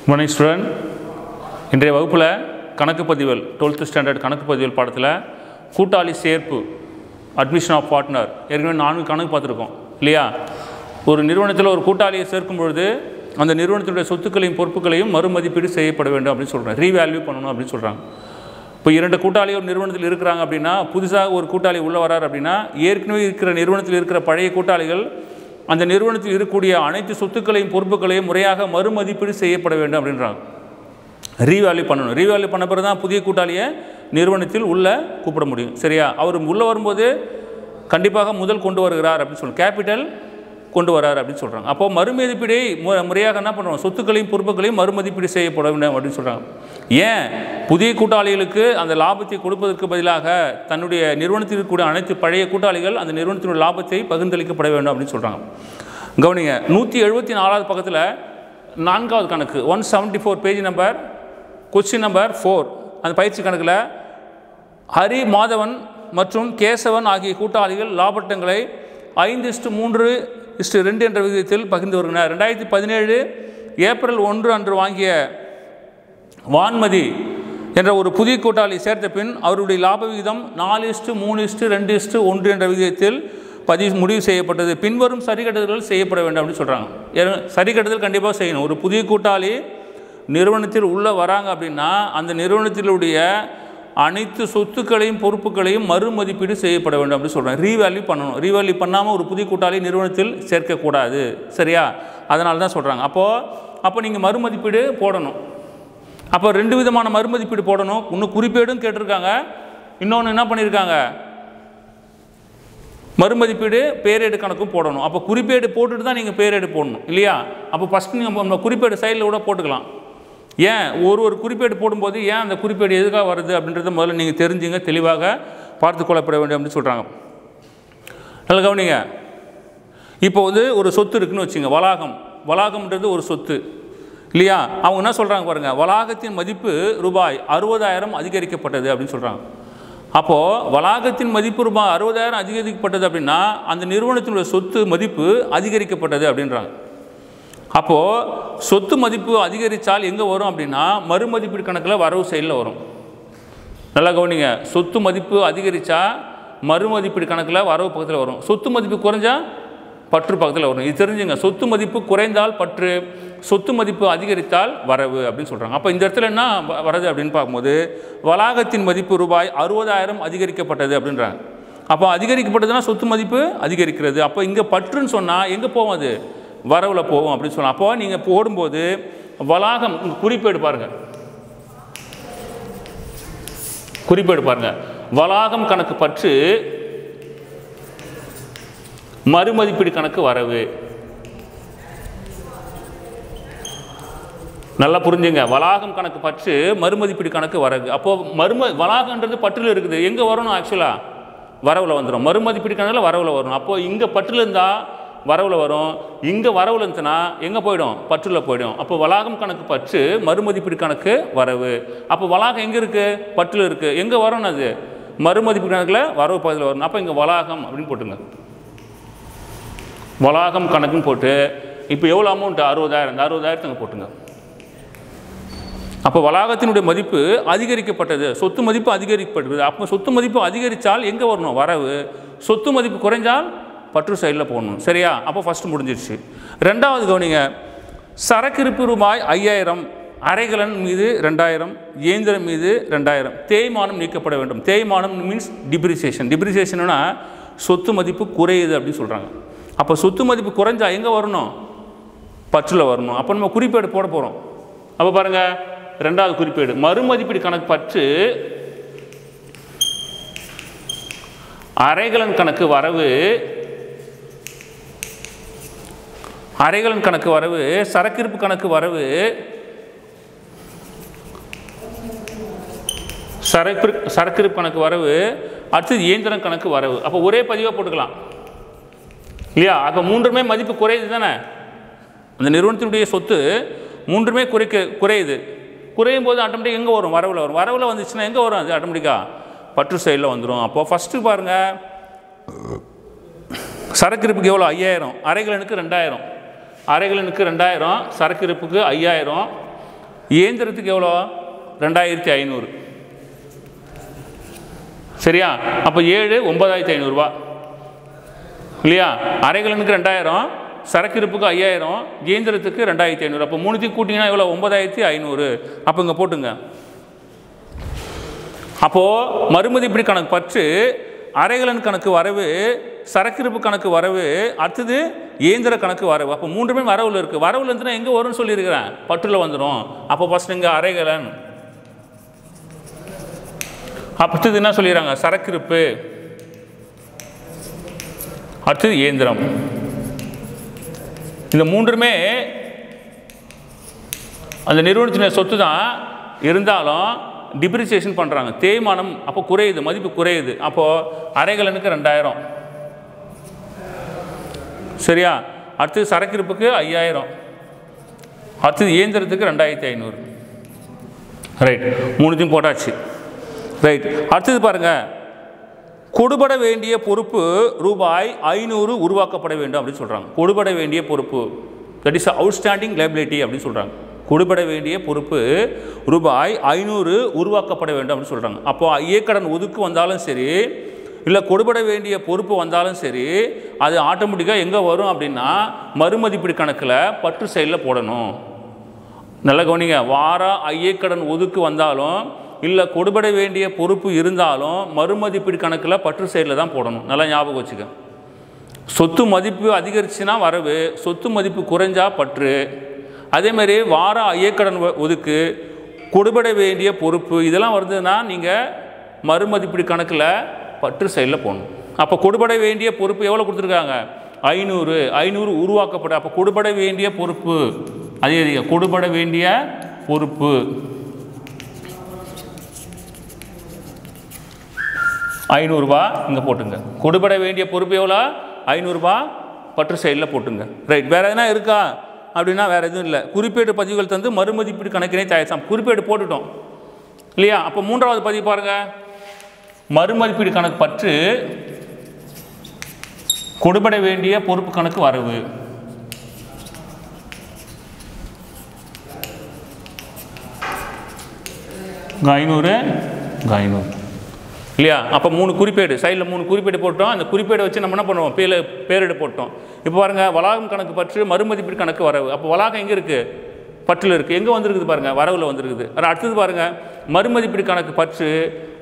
Morning student. இன்றைய வகுப்பில் கணக்கு பதிவல் 12th ஸ்டாண்டர்ட் கணக்கு பதிவல் பாடத்தில் கூட்டாளி சேர்ப்பு அட்மிஷன் ஆஃப் பார்ட்னர் ஏற்கனவே 4 கணக்கு பார்த்துருக்கோம் இல்லையா. ஒரு நிறுவனத்தில் ஒரு கூட்டாளியை சேர்க்கும் பொழுது அந்த நிறுவனத்தினுடைய சொத்துக்களையும் பொறுப்புகளையும் மறுமதிப்பீடு செய்யப்பட வேண்டும் அப்படின்னு சொல்கிறாங்க. ரீவேல்யூ பண்ணணும் அப்படின்னு சொல்கிறாங்க. இப்போ 2 கூட்டாளி ஒரு நிறுவனத்தில் இருக்கிறாங்க அப்படின்னா, புதுசாக ஒரு கூட்டாளி உள்ளே வரார் அப்படின்னா, ஏற்கனவே இருக்கிற நிறுவனத்தில் இருக்கிற பழைய கூட்டாளிகள் அந்த நிறுவனத்தில் இருக்கக்கூடிய அனைத்து சொத்துக்களையும் பொறுப்புகளையும் முறையாக மறுமதிப்பீடு செய்யப்பட வேண்டும் அப்படின்றாங்க. ரீவேல்யூ பண்ணணும். ரீவேல்யூ பண்ண பிறகு தான் புதிய கூட்டாளியை நிறுவனத்தில் உள்ளே கூப்பிட முடியும். சரியா? அவர் உள்ளே வரும்போது கண்டிப்பாக முதல் கொண்டு வருகிறார் அப்படின்னு சொல்லுங்கள், கேபிட்டல் கொண்டு வரார் அப்படின்னு சொல்கிறாங்க. அப்போது மறுமதிப்பீடை முறையாக என்ன பண்ணுறோம், சொத்துக்களையும் பொறுப்புகளையும் மறுமதிப்பீடு செய்யப்பட வேண்டும் அப்படின்னு சொல்கிறாங்க. ஏன் புதிய கூட்டாளிகளுக்கு அந்த லாபத்தை கொடுப்பதற்கு பதிலாக தன்னுடைய நிறுவனத்தில் இருக்கக்கூடிய அனைத்து பழைய கூட்டாளிகள் அந்த நிறுவனத்தினுடைய லாபத்தை பகிர்ந்தளிக்கப்பட வேண்டும் அப்படின்னு சொல்கிறாங்க. கவனிங்க, 174வது பக்கத்தில் 4வது கணக்கு 174 பேஜ் நம்பர் கொஸ்டின் நம்பர் 4 அந்த பயிற்சி கணக்கில் ஹரி, மாதவன் மற்றும் கேசவன் ஆகிய கூட்டாளிகள் லாபட்டங்களை 5:3:2 என்ற விகிதத்தில் பகிர்ந்து வருகின்றனர். 2017 ஏப்ரல் 1 அன்று வாங்கிய வான்மதி என்ற ஒரு புதிய கூட்டாளி சேர்த்த பின் அவருடைய லாப விகிதம் 4:3:2:1 என்ற விகிதத்தில் முடிவு செய்யப்பட்டது. பின்வரும் சரிகட்டுதல்கள் செய்யப்பட வேண்டும் அப்படின்னு சொல்கிறாங்க. சரிகட்டுதல் கண்டிப்பாக செய்யணும். ஒரு புதிய கூட்டாளி நிறுவனத்தில் உள்ளே வராங்க அப்படின்னா அந்த நிறுவனத்தினுடைய அனைத்து சொத்துக்களையும் பொறுப்புகளையும் மறுமதிப்பீடு செய்யப்பட வேண்டும் அப்படின்னு சொல்கிறாங்க. ரீவேல்யூ பண்ணணும். ரீவேல்யூ பண்ணாமல் ஒரு புதிய கூட்டாளி நிறுவனத்தில் சேர்க்கக்கூடாது. சரியா? அதனால தான் சொல்கிறாங்க. அப்போ நீங்கள் மறுமதிப்பீடு போடணும். அப்போ 2 விதமான மறுமதிப்பீடு போடணும். இன்னும் குறிப்பேடும் கேட்டிருக்காங்க, இன்னொன்று என்ன பண்ணியிருக்காங்க, மறுமதிப்பீடு பேரேடு கணக்கும் போடணும். அப்போ குறிப்பேடு போட்டுட்டு தான் நீங்கள் பேரேடு போடணும் இல்லையா. அப்போ ஃபஸ்ட்டு நீங்கள் குறிப்பேடு சைடில் கூட போட்டுக்கலாம். ஏன் ஒரு குறிப்பேடு போடும்போது ஏன் அந்த குறிப்பேடு எதுக்காக வருது அப்படின்றத முதல்ல நீங்கள் தெரிஞ்சுங்க, தெளிவாக பார்த்து கொள்ளப்பட வேண்டும் அப்படின்னு சொல்கிறாங்க. நல்லா கவனிங்க. இப்போ ஒரு சொத்து இருக்குதுன்னு வச்சுங்க, வளாகம்ன்றது ஒரு சொத்து இல்லையா. அவங்க என்ன சொல்கிறாங்க பாருங்கள், வளாகத்தின் மதிப்பு ரூபாய் 60,000 அதிகரிக்கப்பட்டது அப்படின்னு சொல்கிறாங்க. அப்போது வளாகத்தின் மதிப்பு ரூபாய் 60,000 அதிகரிக்கப்பட்டது அப்படின்னா அந்த நிறுவனத்தினுடைய சொத்து மதிப்பு அதிகரிக்கப்பட்டது அப்படின்றாங்க. அப்போது சொத்து மதிப்பு அதிகரித்தால் எங்கே வரும் அப்படின்னா மறுமதிப்பீடு கணக்கில் வரவு சைடில் வரும். நல்லா கவனிங்க, சொத்து மதிப்பு அதிகரித்தா மறுமதிப்பீடு கணக்கில் வரவு பக்கத்தில் வரும். சொத்து மதிப்பு குறைஞ்சா பற்று பக்கத்தில் வரும். இது தெரிஞ்சுங்க. சொத்து மதிப்பு குறைந்தால் பற்று, சொத்து மதிப்பு அதிகரித்தால் வரவு அப்படின்னு சொல்கிறாங்க. அப்போ இந்த இடத்துல என்ன வருது அப்படின்னு பார்க்கும்போது வளாகத்தின் மதிப்பு ரூபாய் 60,000 அதிகரிக்கப்பட்டது அப்படின்றாங்க. அப்போ அதிகரிக்கப்பட்டதுன்னா சொத்து மதிப்பு அதிகரிக்கிறது. அப்போ இங்கே பற்றுன்னு சொன்னால் எங்கே போகும், அது வரவில் போகும் அப்படின்னு சொல்லலாம். அப்போ நீங்கள் போடும்போது வளாகம் குறிப்பேடு பாருங்கள், வளாகம் கணக்கு பற்று, மறுமதிப்பீடு கணக்கு வரவு. நல்லா புரிஞ்சுங்க. வளாகம் கணக்கு பற்று, மறுமதிப்பீடு கணக்கு வரவு. அப்போது வளாகன்றது பற்றில் இருக்குது, எங்கே வரணும், ஆக்சுவலாக வரவில் வந்துடும். மறுமதிப்பீடு கணக்கில் வரவில் வரும். அப்போது இங்கே பற்றில் இருந்தால் வரவில் வரும், இங்கே வரவில் இருந்துச்சுன்னா எங்கே போயிடும், பற்றில் போயிடும். அப்போ வளாகம் கணக்கு பற்று, மறுமதிப்பீடு கணக்கு வரவு. அப்போ வளாகம் எங்கே இருக்குது, பற்றில் இருக்குது, எங்கே வரணும், அது மறுமதிப்பீடு கணக்கில் வரவு பகுதியில் வரணும். அப்போ இங்கே வளாகம் அப்படின்னு போட்டுங்க, வளாகம் கணக்குன்னு போட்டு இப்போ எவ்வளோ அமௌண்ட், 60,000, இந்த 60,000 அங்கே போட்டுங்க. அப்போ வளாகத்தினுடைய மதிப்பு அதிகரிக்கப்பட்டது, சொத்து மதிப்பு அதிகரிக்கப்பட்டது. அப்போ சொத்து மதிப்பு அதிகரித்தால் எங்கே வரணும், வரவு. சொத்து மதிப்பு குறைஞ்சால் பற்று சைடில் போடணும். சரியா? அப்போ ஃபஸ்ட்டு முடிஞ்சிடுச்சு. 2வது கவனிங்க, சரக்கு இருப்பு ரூபாய் 5,000, அரைகலன் மீது 2,000, இயந்திரம் மீது 2,000. தேய்மானம் நீக்கப்பட வேண்டும். தேய்மானம் மீன்ஸ் டிப்ரிசியேஷன். டிப்ரிசியேஷன்னா சொத்து மதிப்பு குறையுது அப்படின்னு சொல்கிறாங்க. அப்போ சொத்து மதிப்பு குறைஞ்சா எங்கே வரணும், பற்றில் வரணும். அப்போ நம்ம குறிப்பேடு போட போகிறோம். அப்போ பாருங்கள், 2வது குறிப்பேடு மறுமதிப்பீடு கணக்கு பற்று, அரைகலன் கணக்கு வரவு, அரைகலன் கணக்கு வரவு, சரக்கிருப்பு கணக்கு வரவு, சரக்கிருப்பு கணக்கு வரவு, அடுத்தது இயந்திரம் கணக்கு வரவு. அப்போ ஒரே பதிவாக போட்டுக்கலாம் இல்லையா. அப்போ 3மே மதிப்பு குறையுது தானே, அந்த நிறுவனத்தினுடைய சொத்து 3மே குறையுது. குறையும் போது ஆட்டோமேட்டிக்காக எங்கே வரும், வரவில் வரும். வரவில் வந்துச்சுன்னா எங்கே வரும், அது ஆட்டோமேட்டிக்காக பற்று சைடில் வந்துடும். அப்போது ஃபஸ்ட்டு பாருங்கள், சரக்கு இருப்புக்கு எவ்வளோ, 5,000, அரைகலனுக்கு 2,000, அரைகலனுக்கு 2,000, சரக்கு இருப்புக்கு 5,000. இயந்திரத்துக்கு எவ்வளோ 2500. சரியா? அப்போ 7 9500 ரூபா இல்லையா? அரைகலனுக்கு 2000, சரக்கிருப்புக்கு 5000, இயந்திரத்துக்கு 2500. அப்போ மூணுத்தையும் கூட்டிங்கன்னா எவ்வளோ? 9500. அப்போ இங்கே போட்டுங்க. அப்போது மறுமதிப்பீடு கணக்கு பற்று அரைகலன் கணக்கு வரவு, சரக்கிருப்பு கணக்கு வரவு, அடுத்தது இயந்திர கணக்கு வரவு. அப்போ மூன்றுமே வரவில் இருக்குது. வரவில் இருந்துன்னா எங்கே வரும்னு சொல்லியிருக்கிறேன், பற்றில் வந்துடும். அப்போ ஃபஸ்ட் இங்கே அரைகலன், அடுத்தது என்ன சொல்லிடுறாங்க, சரக்கிருப்பு, அடுத்தது இயந்திரம். இந்த மூன்றுமே அந்த நிறுவனத்தின் சொத்து தான், இருந்தாலும் டிப்ரிசியேஷன் பண்ணுறாங்க, தேய்மானம் அப்போ குறையுது, மதிப்பு குறையுது. அப்போது அரைகலனுக்கு 2000. சரியா? அடுத்தது சரக்கிருப்புக்கு 5000, அடுத்தது இயந்திரத்துக்கு 2500. ரைட், மூணுத்தையும் போட்டாச்சு. ரைட், அடுத்தது பாருங்கள், கொடுபட வேண்டிய பொறுப்பு ரூபாய் 500 உருவாக்கப்பட வேண்டும் அப்படின்னு சொல்கிறாங்க. கொடுபட வேண்டிய பொறுப்பு, தட் இஸ் அவுட்ஸ்டாண்டிங் லைபிலிட்டி அப்படின்னு சொல்கிறாங்க. கொடுபட வேண்டிய பொறுப்பு ரூபாய் 500 உருவாக்கப்பட வேண்டும் அப்படின்னு சொல்கிறாங்க. அப்போது ஐயக்கடன் ஒதுக்கு வந்தாலும் சரி, இல்லை கொடுபட வேண்டிய பொறுப்பு வந்தாலும் சரி, அது ஆட்டோமேட்டிக்காக எங்கே வரும் அப்படின்னா மறுமதிப்பீடு கணக்கில் பற்று செயலில் போடணும். நல்லா கவனிங்க, வார ஐயக்கடன் ஒதுக்கு வந்தாலும் இல்லை கொடுபட வேண்டிய பொறுப்பு இருந்தாலும் மறுமதிப்பீடு கணக்கில் பற்று செயலில் தான் போடணும். நல்லா ஞாபகம் வச்சுக்க. சொத்து மதிப்பு அதிகரிச்சுன்னா வரவு, சொத்து மதிப்பு குறைஞ்சா பற்று. அதேமாதிரி வார ஐயக்கடன் ஒதுக்கு, கொடுபட வேண்டிய பொறுப்பு இதெல்லாம் வருதுன்னா நீங்கள் மறுமதிப்பீடு கணக்கில் பற்று செயலில் போடணும். அப்போ கொடுபட வேண்டிய பொறுப்பு எவ்வளோ கொடுத்துருக்காங்க? 500 உருவாக்கப்பட. அப்போ கொடுபட வேண்டிய பொறுப்பு அதே கொடுபட வேண்டிய பொறுப்பு 500 ரூபா இங்கே போட்டுங்க. கொடுபட வேண்டிய பொறுப்பு எவ்வளோ? 500 ரூபா பற்று செயலில் போட்டுங்க. ரைட், வேறு எதுனா இருக்கா அப்படின்னா வேறு எதுவும் இல்லை. குறிப்பேடு பதிவுகள் தந்து மறுமதிப்பீடு கணக்கினை தயாரிச்சோம். குறிப்பேடு போட்டுட்டோம் இல்லையா? அப்போ மூன்றாவது பதிவு பாருங்கள், மறுமதிப்பீடு கணக்கு பற்று கொடுபட வேண்டிய பொறுப்பு கணக்கு வரவு. இங்கே 500 இல்லையா? அப்போ 3 குறிப்பேடு, சைடில் 3 குறிப்பேடு போட்டோம். அந்த குறிப்பேடை வச்சு நம்ம என்ன பண்ணுவோம், பேரிடு போட்டோம். இப்போ பாருங்கள், வளாகம் கணக்கு பற்று மறுமதிப்பீடு கணக்கு வரவு. அப்போ வளாகம் எங்கே இருக்குது? பற்றில் இருக்குது. எங்கே வந்துருக்குது பாருங்கள், வரவில் வந்துருக்குது. அடுத்தது பாருங்கள், மறுமதிப்பீடு கணக்கு பற்று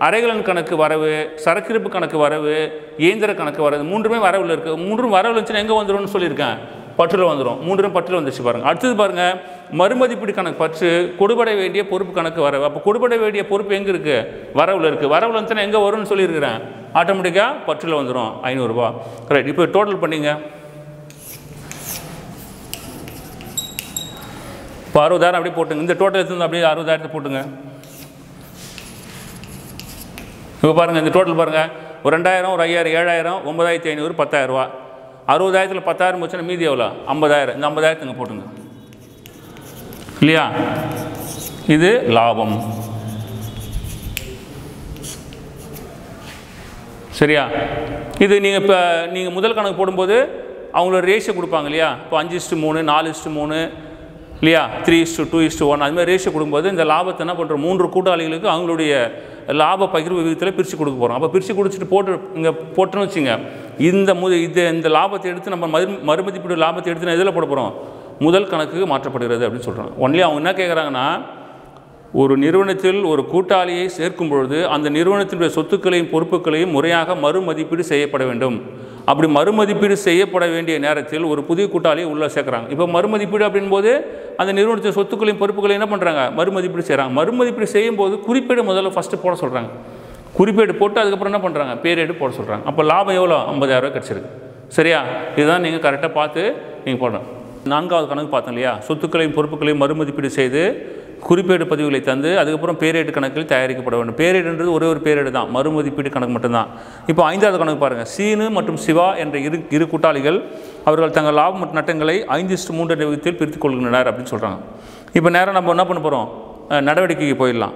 அரைகலன் கணக்கு வரவு, சரக்கிருப்பு கணக்கு வரவு, இயந்திர கணக்கு வரவு. மூன்றுமே வரவில் இருக்குது. மூன்றும் வரவில் இருந்துச்சுன்னா எங்கே வந்துடும்னு சொல்லியிருக்கேன், பற்றில் வந்துடும். மூன்றும் பற்றில் வந்துச்சு பாருங்கள். அடுத்தது பாருங்கள், மறுமதிப்பீடு கணக்கு பற்று கொடுபட வேண்டிய பொறுப்பு கணக்கு வரவு. அப்போ கொடுபட வேண்டிய பொறுப்பு எங்கே இருக்குது? வரவில் இருக்குது. வரவில் வந்துச்சுன்னா எங்கே வரும்னு சொல்லியிருக்கிறேன், ஆட்டோமேட்டிக்காக பற்றில் வந்துடும் 500 ரூபா. ரைட், இப்போ டோட்டல் பண்ணிங்க. இப்போ 60000 அப்படியே போட்டுங்க. இந்த டோட்டல் எடுத்து அப்படியே 60000 போட்டுங்க. இப்போ பாருங்கள், இந்த டோட்டல் பாருங்கள், ஒரு 2000, ஒரு 5000, 7000, 9500, 10000 ரூபா. 60000 10,000 போச்சுன்னா மீதி எவ்வளோ? 50000. இந்த 50000 இங்கே போட்டுங்க இல்லையா? இது லாபம். சரியா? இது நீங்கள் முதல் கணக்கு போடும்போது அவங்களோட ரேஷியோ கொடுப்பாங்க இல்லையா? இப்போ 5:3, 4:3 இல்லையா, 3:2:1 அதுமாதிரி ரேஷியோ கொடுக்கும்போது இந்த லாபத்தை என்ன பண்ணுறோம், 3 கூட்டாளிகளுக்கு அவங்களுடைய லாப பகிர்வு விகிதத்தில் பிரித்து கொடுக்க போகிறோம். அப்போ பிரித்து கொடுத்துட்டு இங்கே போட்டோன்னு வச்சுங்க, இந்த லாபத்தை எடுத்து நம்ம மறுமதிப்பீடு லாபத்தை எடுத்து எதில் போட போகிறோம்? முதல் கணக்குக்கு மாற்றப்படுகிறது அப்படின்னு சொல்கிறாங்க. ஒன்லி அவங்க என்ன கேட்குறாங்கன்னா, ஒரு நிறுவனத்தில் ஒரு கூட்டாளியை சேர்க்கும் பொழுது அந்த நிறுவனத்தினுடைய சொத்துக்களையும் பொறுப்புகளையும் முறையாக மறுமதிப்பீடு செய்யப்பட வேண்டும். அப்படி மறுமதிப்பீடு செய்யப்பட வேண்டிய நேரத்தில் ஒரு புதிய கூட்டாளியை உள்ளே சேர்க்குறாங்க. இப்போ மறுமதிப்பீடு அப்படின்போது அந்த நிறுவனத்தின் சொத்துக்களையும் பொறுப்புகளையும் என்ன பண்ணுறாங்க, மறுமதிப்பீடு செய்கிறாங்க. மறுமதிப்பீடு செய்யும்போது குறிப்பேடு முதல்ல ஃபஸ்ட்டு போட சொல்கிறாங்க. குறிப்பேடு போட்டு அதுக்கப்புறம் என்ன பண்ணுறாங்க, பேரேடு போட சொல்கிறாங்க. அப்போ லாபம் எவ்வளோ? 50000 ரூபா கிடச்சிருக்கு. சரியா? இதுதான் நீங்கள் கரெக்டாக பார்த்து நீங்கள் போடணும். 4வது கணக்கு பார்த்தோம் இல்லையா, சொத்துக்களையும் பொறுப்புகளையும் மறுமதிப்பீடு செய்து குறிப்பேடு பதிவுகளை தந்து அதுக்கப்புறம் பேரேடு கணக்கில் தயாரிக்கப்பட வேண்டும். பேரேடுன்றது ஒரே ஒரு பேரேடு தான், மறுமதிப்பீடு கணக்கு மட்டும்தான். இப்போ 5வது கணக்கு பாருங்கள், சீனு மற்றும் சிவா என்ற இரு கூட்டாளிகள் அவர்கள் தங்கள் லாபம் மற்றும் நட்டங்களை 5:3 என்ற விதத்தில் பிரித்துக் கொள்கின்றனர் அப்படின்னு சொல்கிறாங்க. இப்போ நேரம் நம்ம என்ன பண்ண போகிறோம், நடவடிக்கைக்கு போயிடலாம்.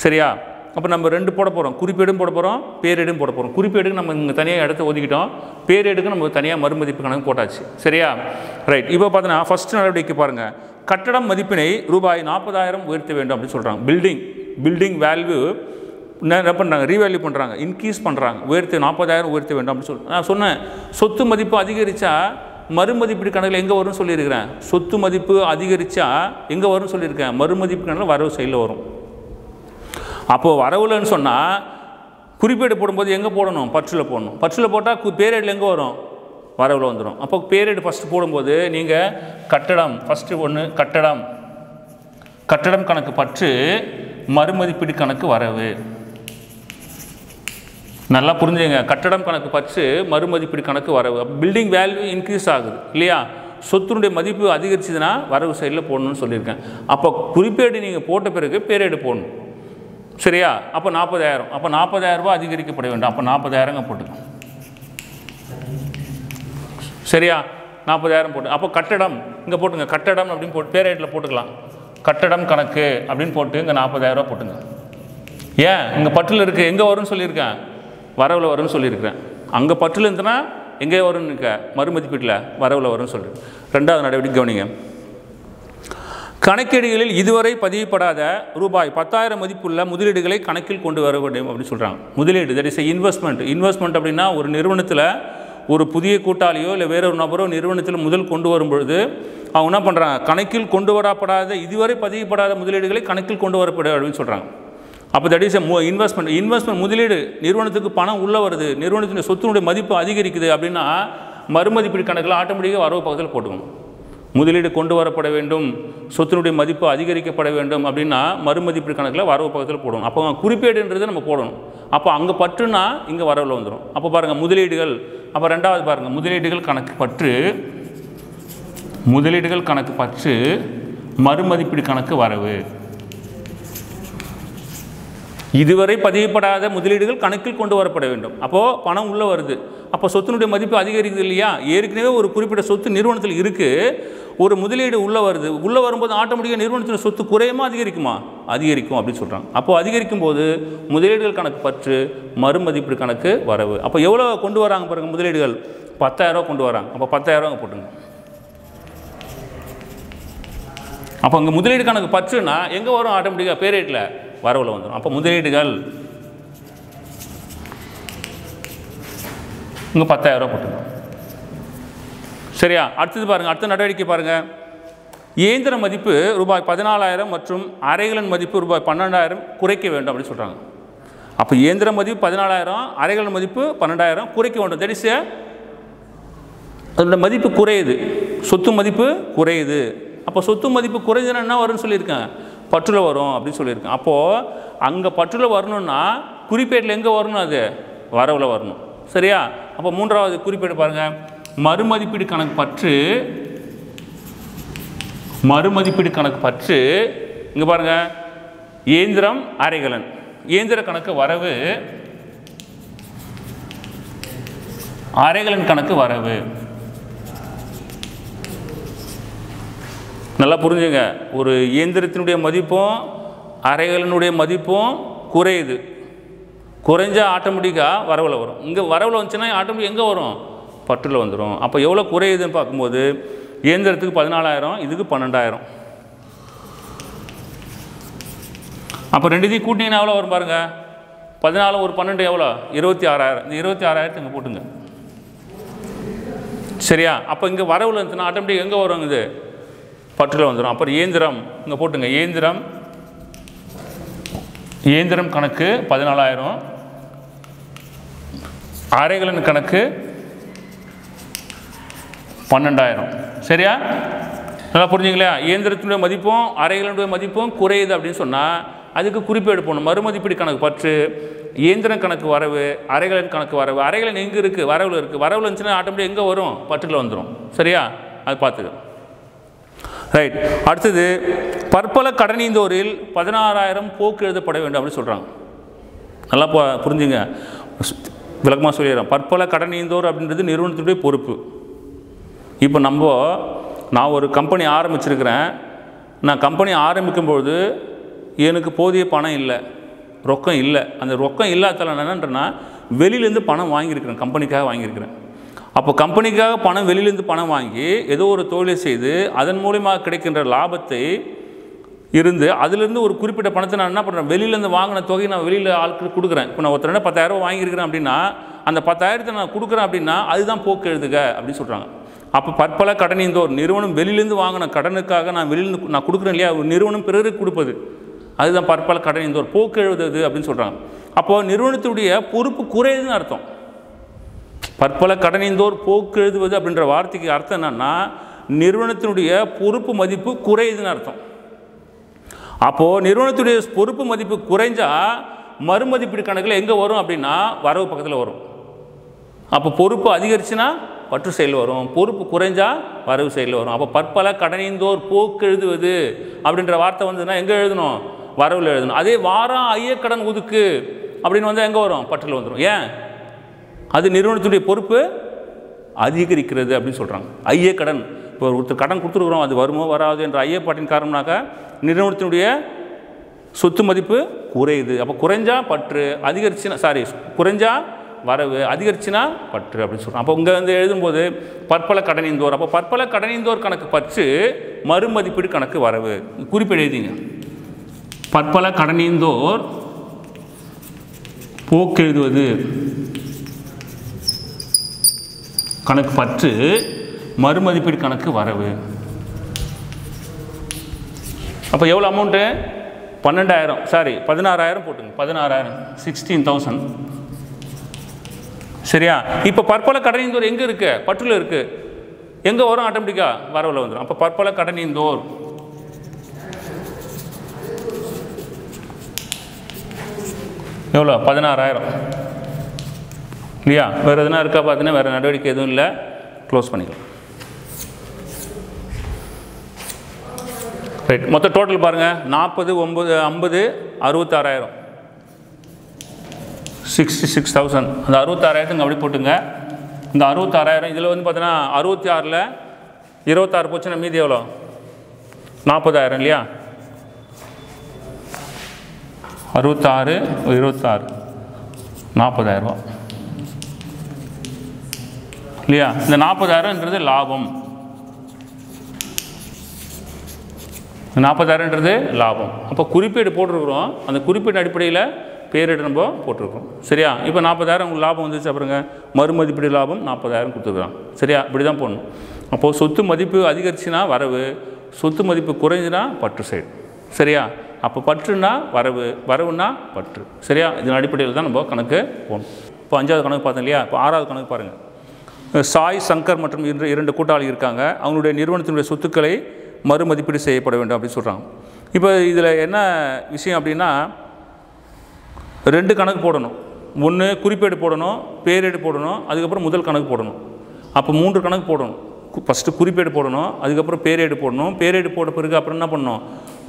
சரியா? அப்போ நம்ம 2 போட போகிறோம், குறிப்பேடும் போட போகிறோம், பேரேடும் போட போகிறோம். குறிப்பேடுக்கு நம்ம இங்கே தனியாக இடத்த ஒதுக்கிட்டோம், பேரேடுக்கு நம்ம தனியாக மறுமதிப்பு கணக்கு போட்டாச்சு. சரியா? ரைட், இப்போ பார்த்தீங்கன்னா ஃபஸ்ட்டு நடவடிக்கை பாருங்கள், கட்டடம் மதிப்பினை ரூபாய் 40,000 உயர்த்த வேண்டும் அப்படின்னு சொல்கிறாங்க. பில்டிங் வேல்யூ என்ன பண்ணுறாங்க, ரீவேல்யூ பண்ணுறாங்க, இன்க்ரீஸ் பண்ணுறாங்க, உயர்த்தி 40,000 உயர்த்த வேண்டும் அப்படின்னு சொல்லி நான் சொன்னேன். சொத்து மதிப்பு அதிகரித்தா மறுமதிப்பீடு கணக்கில் எங்கே வரும்னு சொல்லியிருக்கிறேன். சொத்து மதிப்பு அதிகரித்தா எங்கே வரும்னு சொல்லியிருக்கேன், மறுமதிப்பு கணக்கில் வரவு சைடில் வரும். அப்போது வரவுலன்னு சொன்னால் குறிப்பேடு போடும்போது எங்கே போடணும், பற்றில் போடணும். பற்றில் போட்டால் பேரேடில் எங்கே வரும், வரவில் வந்துடும். அப்போ பேரேடு ஃபஸ்ட்டு போடும்போது நீங்கள் கட்டடம் ஃபஸ்ட்டு ஒன்று கட்டடம் கணக்கு பற்று மறுமதிப்பீடு கணக்கு வரவு. நல்லா புரிஞ்சுங்க. கட்டடம் கணக்கு பற்று மறுமதிப்பீடு கணக்கு வரவு. பில்டிங் வேல்யூ இன்க்ரீஸ் ஆகுது இல்லையா, சொத்துனுடைய மதிப்பு அதிகரிச்சதுன்னா வரவு சைடில் போடணும்னு சொல்லியிருக்கேன். அப்போ குறிப்பேடு நீங்கள் போட்ட பிறகு பேரேடு போடணும். சரியா? அப்போ 40,000, அப்போ 40,000 ரூபாய் அதிகரிக்கப்பட வேண்டும். அப்போ 40,000 போட்டுக்கலாம். சரியா? 40,000 போட்டு அப்போ கட்டடம் இங்கே போட்டுங்க, கட்டடம் அப்படின்னு போட்டு பேரேட்டில் போட்டுக்கலாம். கட்டடம் கணக்கு அப்படின்னு போட்டு இங்கே 40,000 ரூபா போட்டுங்க. ஏன் இங்கே பற்றில் இருக்குது, எங்கே வரும்னு சொல்லியிருக்கேன், வரவில் வரும்னு சொல்லியிருக்கிறேன். அங்கே பற்றில் இருந்துன்னா எங்கே வரும்னு இருக்க, மறுமதிப்பீட்டில் வரவில் வரும்னு சொல்லிட்டு. ரெண்டாவது நடவடிக்கை கவனிங்க. கணக்கீடுகளில் இதுவரை பதிவுப்படாத ரூபாய் 10,000 மதிப்புள்ள முதலீடுகளை கணக்கில் கொண்டு வர வேண்டும் அப்படின்னு சொல்கிறாங்க. முதலீடு தட் இஸ் இன்வெஸ்ட்மெண்ட் அப்படின்னா ஒரு நிறுவனத்தில் ஒரு புதிய கூட்டாளியோ இல்லை வேறொரு நபரோ நிறுவனத்தில் முதல் கொண்டு வரும்பொழுது அவங்க என்ன பண்ணுறாங்க, கணக்கில் கொண்டு வரப்படாத இதுவரை பதிவுப்படாத முதலீடுகளை கணக்கில் கொண்டு வரப்படும் அப்படின்னு சொல்கிறாங்க. அப்போ தட் இஸ் இன்வெஸ்ட்மெண்ட் முதலீடு, நிறுவனத்துக்கு பணம் உள்ளே வருது, நிறுவனத்தின் சொத்தினுடைய மதிப்பு அதிகரிக்குது அப்படின்னா மறுமதிப்பீடு கணக்கில் ஆட்டோமேட்டிக்காக வரவு பக்கத்தில் போட்டுக்கணும். முதலீடு கொண்டு வரப்பட வேண்டும், சொத்தினுடைய மதிப்பு அதிகரிக்கப்பட வேண்டும் அப்படின்னா மறுமதிப்பீடு கணக்கில் வரவு பக்கத்தில் போடணும். அப்போ குறிப்பேடுன்றதை நம்ம போடணும். அப்போ அங்கே பற்றுனா இங்கே வரவில் வந்துடும். அப்போ பாருங்கள் முதலீடுகள். அப்போ ரெண்டாவது பாருங்கள் முதலீடுகள் கணக்கு பற்று மறுமதிப்பீடு கணக்கு வரவு. இதுவரை பதிவுப்படாத முதலீடுகள் கணக்கில் கொண்டு வரப்பட வேண்டும். அப்போது பணம் உள்ளே வருது, அப்போ சொத்தினுடைய மதிப்பு அதிகரிக்குது இல்லையா. ஏற்கனவே ஒரு குறிப்பிட்ட சொத்து நிறுவனத்தில் இருக்குது, ஒரு முதலீடு உள்ளே வரும்போது ஆட்டோமேட்டிக்காக நிறுவனத்தின் சொத்து குறையுமா அதிகரிக்குமா, அதிகரிக்கும் அப்படின்னு சொல்கிறாங்க. அப்போது அதிகரிக்கும் போது முதலீடுகள் கணக்கு பற்று மறுமதிப்பீடு கணக்கு வரவு. அப்போ எவ்வளோ கொண்டு வராங்க பாருங்கள், முதலீடுகள் 10,000 கொண்டு வராங்க. அப்போ 10,000 போட்டுங்க. அப்போ இங்கே முதலீடு கணக்கு பற்றுனா எங்கே வரும், ஆட்டோமேட்டிக்காக பேரேட்டில் வரவில் வந்துடும். அப்போ முதலீடுகள் இங்கே 10,000 போட்டுங்க. சரியா? அடுத்தது பாருங்கள், அடுத்த நடவடிக்கை பாருங்கள். இயந்திர மதிப்பு ரூபாய் 14,000 மற்றும் அறைகளின் மதிப்பு ரூபாய் 12,000 குறைக்க வேண்டும் அப்படின்னு சொல்கிறாங்க. அப்போ இயந்திர மதிப்பு 14,000, அறைகளின் மதிப்பு 12,000 குறைக்க வேண்டும். தட் இஸ் அதோட மதிப்பு குறையுது, சொத்து மதிப்பு குறையுது. அப்போ சொத்து மதிப்பு குறைஞ்சதுன்னா என்ன வரும்னு சொல்லியிருக்கேன், பற்றில் வரும் அப்படின்னு சொல்லியிருக்கேன். அப்போது அங்கே பற்றில் வரணும்னா குறிப்பேட்டில் எங்கே வரணும், அது வரவில் வரணும். சரியா? அப்போ மூன்றாவது குறிப்பேடு பாருங்கள், மறுமதிப்பீடு கணக்கு பற்று இங்கே பாருங்கள், இயந்திரம் அறைகலன், இயந்திர கணக்கு வரவு, அறைகலன் கணக்கு வரவு. நல்லா புரிஞ்சுங்க. ஒரு இயந்திரத்தினுடைய மதிப்பும் அறைகளினுடைய மதிப்பும் குறையுது, குறைஞ்சா ஆட்டோமேட்டிக்காக வரவில் வரும். இங்கே வரவில் வந்துச்சுன்னா ஆட்டோமேட்டிக் எங்கே வரும், பற்றில் வந்துடும். அப்போ எவ்வளோ குறையுதுன்னு பார்க்கும்போது இயந்திரத்துக்கு 14,000, இதுக்கு 12,000. அப்போ ரெண்டுத்தையும் கூட்டிங்கன்னா எவ்வளோ வரும் பாருங்கள், 14 ஒரு 12 எவ்வளோ, 26,000. இந்த 26,000 இங்கே போட்டுங்க. சரியா? அப்போ இங்கே வரவில் இருந்துச்சுன்னா ஆட்டோமேட்டிக் எங்கே வரும், இது பற்றில் வந்துடும். அப்புறம் இயந்திரம் இங்கே போட்டுங்க, இயந்திரம் கணக்கு 14,000, அறைகளின் கணக்கு 12,000. சரியா? நல்லா புரிஞ்சுங்களா? இயந்திரத்தினுடைய மதிப்பும் அறைகளினுடைய மதிப்பும் குறையுது அப்படின்னு சொன்னால் அதுக்கு குறிப்பேடு போடணும். மறுமதிப்பீடு கணக்கு பற்று, இயந்திரம் கணக்கு வரவு, அறைகளின் கணக்கு வரவு. அறைகளின் எங்கே இருக்குது, வரவில் இருக்குது. வரவில் இருந்துச்சுன்னா ஆட்டோமேட்டிக் எங்கே வரும், பற்றில் வந்துடும். சரியா? அது பார்த்துக்க. ரைட். அடுத்தது பற்பல கடனீந்தோரில் 16,000 போக்கு எழுதப்பட வேண்டும் அப்படின்னு சொல்கிறாங்க. நல்லா புரிஞ்சுங்க, விளக்கமாக சொல்லிடுறேன். பற்பல கடனீந்தோர் அப்படின்றது நிறுவனத்துடைய பொறுப்பு. இப்போ நான் ஒரு கம்பெனி ஆரம்பிச்சிருக்கிறேன். நான் கம்பெனி ஆரம்பிக்கும்பொழுது எனக்கு போதிய பணம் இல்லை, ரொக்கம் இல்லை. அந்த ரொக்கம் இல்லாததால் நான் என்னன்றேன்னா வெளியிலேருந்து பணம் வாங்கியிருக்கிறேன், கம்பெனிக்காக வாங்கியிருக்கிறேன். அப்போ கம்பெனிக்காக பணம் வெளியிலேருந்து பணம் வாங்கி ஏதோ ஒரு தொழிலை செய்து அதன் மூலியமாக கிடைக்கின்ற லாபத்தை இருந்து அதிலிருந்து ஒரு குறிப்பிட்ட பணத்தை நான் என்ன பண்ணுறேன், வெளியிலேருந்து வாங்கின தொகையை நான் வெளியில் ஆட்களுக்கு கொடுக்குறேன். இப்போ நான் ஒருத்தர் 10,000 வாங்கியிருக்கிறேன் அப்படின்னா அந்த 10,000 நான் கொடுக்குறேன் அப்படின்னா அதுதான் போக்கு எழுதுக அப்படின்னு சொல்கிறாங்க. அப்போ பற்பல கடனீந்தோர், நிறுவனம் வெளியிலேருந்து வாங்கின கடனுக்காக நான் வெளியிலேருந்து நான் கொடுக்குறேன் இல்லையா, ஒரு நிறுவனம் பிறருக்கு கொடுப்பது, அதுதான் பற்பல கடனீந்தோர், போக்கு எழுதுது அப்படின்னு சொல்கிறாங்க. அப்போது நிறுவனத்துடைய பொறுப்பு குறையுதுன்னு அர்த்தம். பற்பல கடனீந்தோர் போக்கு எழுதுவது அப்படின்ற வார்த்தைக்கு அர்த்தம் என்னன்னா நிறுவனத்தினுடைய பொறுப்பு மதிப்பு குறையுதுன்னு அர்த்தம். அப்போது நிறுவனத்துடைய பொறுப்பு மதிப்பு குறைஞ்சா மறுமதிப்பீடு கணக்கில் எங்கே வரும் அப்படின்னா வரவு பக்கத்தில் வரும். அப்போ பொறுப்பு அதிகரிச்சுன்னா பற்று செயல் வரும், பொறுப்பு குறைஞ்சா வரவு செயல் வரும். அப்போ பற்பல கடனீந்தோர் போக்கு எழுதுவது அப்படின்ற வார்த்தை வந்ததுன்னா எங்கே எழுதணும், வரவில் எழுதணும். அதே வாரம் ஐயக்கடன் ஒதுக்கு அப்படின்னு வந்தால் எங்கே வரும், பற்றில் வந்துடும். ஏன், அது நிறுவனத்துடைய பொறுப்பு அதிகரிக்கிறது அப்படின்னு சொல்கிறாங்க. ஐயக்கடன், இப்போ ஒருத்தர் கடன் கொடுத்துருக்குறோம், அது வருமோ வராது என்ற ஐயப்பாட்டின் காரணமாக நிறுவனத்தினுடைய சொத்து மதிப்பு குறையுது. அப்போ குறைஞ்சா பற்று, அதிகரிச்சுனா குறைஞ்சா வரவு, அதிகரிச்சுனா பற்று அப்படின்னு சொல்கிறோம். அப்போ இங்கே வந்து எழுதும்போது பற்பல கடனீந்தோர், அப்போ பற்பல கடனீந்தோர் கணக்கு பற்று, மறுமதிப்பீடு கணக்கு வரவு. குறிப்பிட எழுதிங்க, பற்பல கடனீந்தோர் போக்கு எழுதுவது கணக்கு பற்று, மறுமதிப்பீடு கணக்கு வரவு. அப்போ எவ்வளோ அமௌண்ட்டு, 16,000 போட்டுங்க, 16,000 16,000 சரியா. இப்போ பற்பல கடனீந்தோர் எங்கே இருக்கு, பற்றில் இருக்கு, எங்கே வரும், ஆட்டோமேட்டிக்காக வரவில் வந்துடும். அப்போ பற்பல கடனீந்தோர் எவ்வளோ, 16,000 இல்லையா. வேறு எதுனா இருக்கா பார்த்தீங்கன்னா வேறு நடவடிக்கை எதுவும் இல்லை, க்ளோஸ் பண்ணிக்கலாம். ரைட், மொத்த டோட்டல் பாருங்கள் 40 9 50 66,000 66,000. அந்த 66,000 அப்படி போட்டுங்க. இந்த 66,000 இதில் வந்து பார்த்தீங்கன்னா 66ல் 26 போச்சுன்னா மீதி எவ்வளோ, 40,000 இல்லையா. 66 26 40,000 இல்லையா. இந்த 40,000ன்றது லாபம், 40,000ன்றது லாபம். அப்போ குறிப்பீடு போட்டிருக்கிறோம், அந்த குறிப்பீடு அடிப்படையில் பேரிட நம்ம போட்டிருக்கோம் சரியா. இப்போ 40,000 உங்களுக்கு லாபம் வந்துச்சு, அப்புறங்க மறுமதிப்பீடு லாபம் 40,000 கொடுத்துருக்குறோம் சரியா. இப்படி தான் போடணும். அப்போது சொத்து மதிப்பு அதிகரிச்சுன்னா வரவு, சொத்து மதிப்பு குறைஞ்சுன்னா பற்று சைடு சரியா. அப்போ பற்றுனா வரவு, வரவுன்னா பற்று சரியா. இதன் அடிப்படையில் தான் நம்ம கணக்கு போகணும். இப்போ 5வது கணக்கு பார்த்தோம் இல்லையா. இப்போ 6வது கணக்கு பாருங்கள். சாய் சங்கர் மற்றும் 2 கூட்டாளி இருக்காங்க, அவங்களுடைய நிறுவனத்தினுடைய சொத்துக்களை மறுமதிப்பீடு செய்யப்பட வேண்டும் அப்படின்னு சொல்கிறாங்க. இப்போ இதில் என்ன விஷயம் அப்படின்னா 2 கணக்கு போடணும். ஒன்று குறிப்பேடு போடணும், பேரேடு போடணும், அதுக்கப்புறம் முதல் கணக்கு போடணும். அப்போ 3 கணக்கு போடணும். ஃபஸ்ட்டு குறிப்பேடு போடணும், அதுக்கப்புறம் பேரேடு போடணும், பேரேடு போட்ட பிறகு அப்புறம் என்ன பண்ணணும்,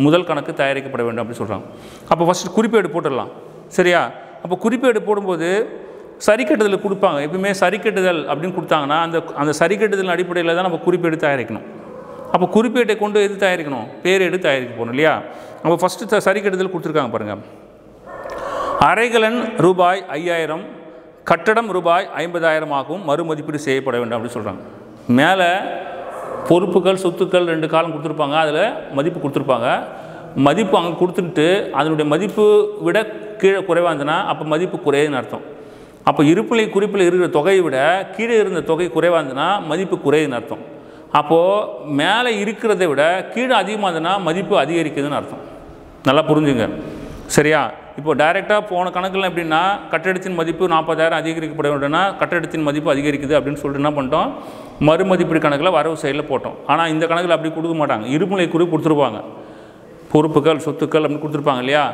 முதல் கணக்கு தயாரிக்கப்பட வேண்டும் அப்படின்னு சொல்கிறாங்க. அப்போ ஃபஸ்ட்டு குறிப்பேடு போட்டுடலாம் சரியா. அப்போ குறிப்பேடு போடும்போது சரிக்கட்டுதல் கொடுப்பாங்க. எப்பவுமே சரிக்கட்டுதல் அப்படின்னு கொடுத்தாங்கன்னா அந்த சரிக்கட்டுதல் அடிப்படையில் தான் நம்ம குறிப்பேடு தயாரிக்கணும். அப்போ குறிப்பேட்டை கொண்டு எது தயாரிக்கணும், பேரேடு தயாரிக்க போகணும் இல்லையா. அப்போ ஃபஸ்ட்டு சரிக்கட்டுதல் கொடுத்துருக்காங்க பாருங்கள். அறைகலன் ரூபாய் 5,000, கட்டடம் ரூபாய் 50,000 ஆகவும் மறுமதிப்பீடு செய்யப்பட வேண்டும் அப்படின்னு சொல்கிறாங்க. மேலே பொறுப்புகள் சொத்துக்கள் 2 காலம் கொடுத்துருப்பாங்க, அதில் மதிப்பு கொடுத்துருப்பாங்க. மதிப்பு அங்கே கொடுத்துட்டு அதனுடைய மதிப்பு விட கீழே குறைவாக இருந்ததுன்னா அப்போ மதிப்பு குறையுதுன்னு அர்த்தம். அப்போ இருப்பிலை குறிப்பில் இருக்கிற தொகையை விட கீழே இருந்த தொகை குறைவாக இருந்ததுன்னா மதிப்பு குறையுதுன்னு அர்த்தம். அப்போது மேலே இருக்கிறத விட கீழே அதிகமாக இருந்ததுன்னா மதிப்பு அதிகரிக்குதுன்னு அர்த்தம். நல்லா புரிஞ்சுங்க சரியா. இப்போ டைரெக்டாக போன கணக்கில் எப்படின்னா கட்டடத்தின் மதிப்பு 40,000 அதிகரிக்கப்பட வேண்டும்னா கட்டடத்தின் மதிப்பு அதிகரிக்குது அப்படின்னு சொல்லிட்டு என்ன பண்ணிட்டோம், மறுமதிப்பீடு கணக்கில் வரவு செயலில் போட்டோம். ஆனால் இந்த கணக்கில் அப்படி கொடுக்க மாட்டாங்க, இருப்புநிலை குறிப்பு கொடுத்துருப்பாங்க, பொறுப்புகள் சொத்துக்கள் அப்படின்னு கொடுத்துருப்பாங்க இல்லையா.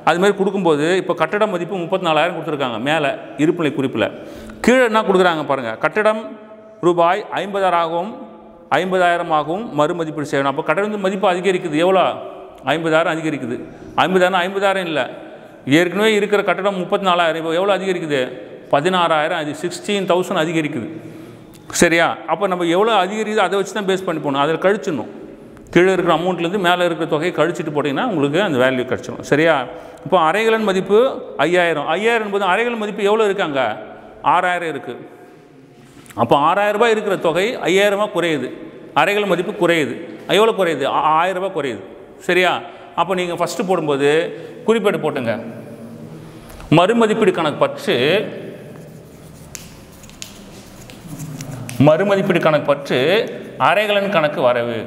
அதுமாதிரி கொடுக்கும்போது இப்போ கட்டட மதிப்பு 34,000 கொடுத்துருக்காங்க மேலே இருப்புநிலை குறிப்பில். கீழே என்ன கொடுக்குறாங்க பாருங்கள், கட்டடம் ரூபாய் 50,000 ஆகவும் மறுமதிப்பீடு செய்யணும். அப்போ கட்டட மதிப்பு அதிகரிக்குது, எவ்வளோ, 50,000 அதிகரிக்குது. 50,000 இல்லை, ஏற்கனவே இருக்கிற கட்டடம் 34,000, இப்போ எவ்வளோ அதிகரிக்குது, 16,000, அது 16,000 அதிகரிக்குது சரியா. அப்போ நம்ம எவ்வளோ அதிகரிக்குது அதை வச்சு தான் பேஸ் பண்ணி போகணும், அதில் கழிச்சிடணும். கீழே இருக்கிற அமௌண்ட்லேருந்து மேலே இருக்கிற தொகையை கழிச்சிட்டு போட்டிங்கன்னா உங்களுக்கு அந்த வேல்யூ கிடச்சிடும் சரியா. இப்போ அறைகலன் மதிப்பு 5,000 என்பது அறைகலன் மதிப்பு எவ்வளோ இருக்காங்க, 6,000 இருக்குது. அப்போ 6000 ரூபாய் இருக்கிற தொகை 5000 ரூபாய் குறையுது, அறைகள் மதிப்பு குறையுது. எவ்வளோ குறையுது? 1000 ரூபாய் குறையுது. சரியா? அப்போ நீங்கள் ஃபஸ்ட்டு போடும்போது குறிப்பேடு போட்டுங்க. மறுமதிப்பீடு கணக்கு பற்று, மறுமதிப்பீடு கணக்கு பற்று அறைகளின் கணக்கு வரவு.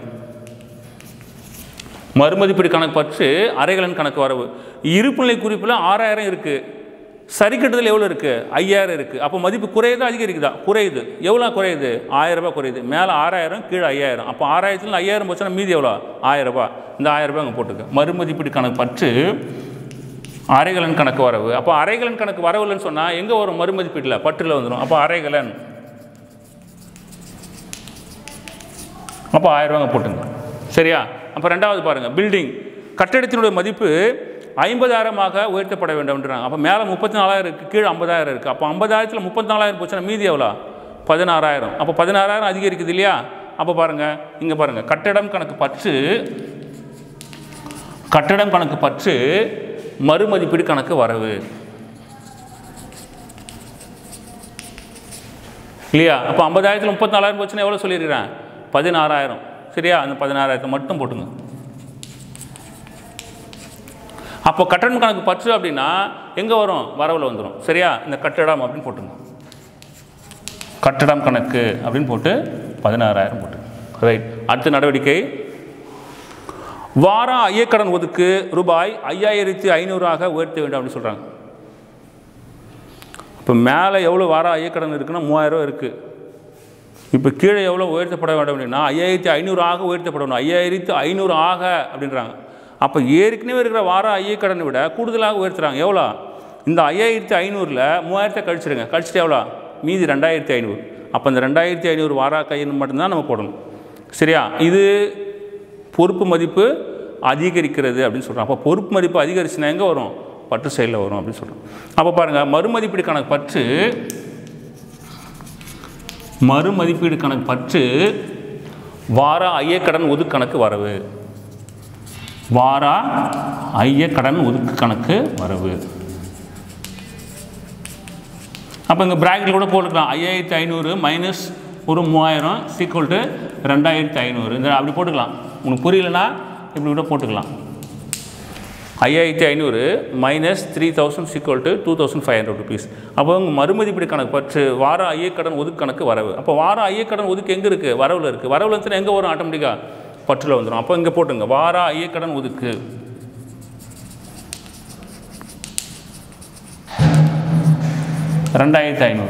மறுமதிப்பீடு கணக்கு பற்று அறைகளின் கணக்கு வரவு. இருப்புநிலை குறிப்பில் 6000 இருக்குது, சரி கட்டுதல் எவ்வளோ இருக்குது? 5000 இருக்குது. அப்போ மதிப்பு குறையுதா அதிகரிக்குதா? குறையுது. எவ்வளோ குறையுது? 1000 ரூபாய் குறையுது. மேலே 6000, கீழே 5000. அப்போ 6000த்தில் 5000 போச்சுன்னா மீதி எவ்வளோ? 1000 ரூபாய். இந்த 1000 ரூபாய் அங்கே போட்டுக்க. மறுமதிப்பீடு கணக்கு பற்று அறைகளின் கணக்கு வரவு. அப்போ அறைகளின் கணக்கு வரவுலன்னு சொன்னால் எங்கே வரும்? மறுமதிப்பீட்டில் பற்றில் வந்துடும். அப்போ அறைகளன், அப்போ 1000 ரூபாங்க போட்டுங்க. சரியா? அப்போ ரெண்டாவது பாருங்கள், பில்டிங் கட்டிடத்தினுடைய மதிப்பு 50000 உயர்த்தப்பட வேண்டும்ன்றாங்க. அப்போ மேலே 34000 இருக்குது, கீழே 50000 இருக்குது. அப்போ 50000த்தில் 34000 போச்சுன்னா மீதி எவ்வளோ? 16000. அப்போ 16000 அதிகரிக்குது இல்லையா? அப்போ பாருங்கள், இங்கே பாருங்கள், கட்டடம் கணக்கு பற்று, கட்டடம் கணக்கு பற்று மறுமதிப்பீடு கணக்கு வரவு இல்லையா? அப்போ 50000த்தில் 34000 போச்சுன்னா எவ்வளோ சொல்லியிருக்கிறேன்? 16000. சரியா? அந்த 16000 மட்டும் போட்டுங்க. அப்போ கட்டடம் கணக்கு பற்று அப்படின்னா எங்கே வரும்? வரவில் வந்துடும். சரியா? இந்த கட்டடம் அப்படின்னு போட்டுங்க. கட்டடம் கணக்கு அப்படின்னு போட்டு 16000 போட்டுங்க. ரைட். அடுத்த நடவடிக்கை, வார ஐயக்கடன் ஒதுக்கு ரூபாய் 5500 உயர்த்த வேண்டும் அப்படின்னு சொல்கிறாங்க. இப்போ மேலே எவ்வளோ வார ஐயக்கடன் இருக்குன்னா 3000 இருக்குது. இப்போ கீழே எவ்வளோ உயர்த்தப்பட வேண்டும் அப்படின்னா 5500 உயர்த்தப்படணும். 5500 அப்படின்றாங்க. அப்போ ஏற்கனவே இருக்கிற வார ஐயக்கடனை விட கூடுதலாக உயர்த்துறாங்க. எவ்வளோ? இந்த 5500ல் 3000 கழிச்சிடுங்க. கழிச்சிட்டு எவ்வளோ? மீதி 2500. அப்போ இந்த 2500 வார கையின் மட்டும்தான் நம்ம போடணும். சரியா? இது பொறுப்பு மதிப்பு அதிகரிக்கிறது அப்படின்னு சொல்கிறோம். அப்போ பொறுப்பு மதிப்பு அதிகரிச்சுன்னா எங்கே வரும்? பற்று செயலில் வரும் அப்படின்னு சொல்கிறோம். அப்போ பாருங்கள், மறுமதிப்பீடு கணக்கு பற்று, மறுமதிப்பீடு கணக்கு பற்று வார ஐயக்கடன் ஒதுக்கு கணக்கு வரவு. வார ஐயக்கடன் ஒதுக்கு கணக்கு வரவு. அப்போ இங்கே பிராக்கெட்டில் கூட போட்டுக்கலாம். 5500 மைனஸ் ஒரு 3000 ஈக்குவல் டு 2500. இந்த அப்படி போட்டுக்கலாம். உனக்கு புரியலன்னா இப்படி கூட போட்டுக்கலாம். 5500 மைனஸ் 3000 ஈக்குவல் டு 2500 ருபீஸ். அப்போ உங்கள் மறுமதிப்பீடு கணக்கு பற்று வார ஐயக்கடன் ஒதுக்கு கணக்கு வரவு. அப்போ வார ஐயக்கடன் ஒதுக்கு எங்கே இருக்குது? வரவில் இருக்குது. வரவில் இருந்துச்சுன்னா எங்கே வரும்? ஆட்டோமேட்டிக்காக பற்றில் வந்துடும். அப்போ இங்கே போட்டுங்க, வார ஐயக்கடன் ஒதுக்கு 2500.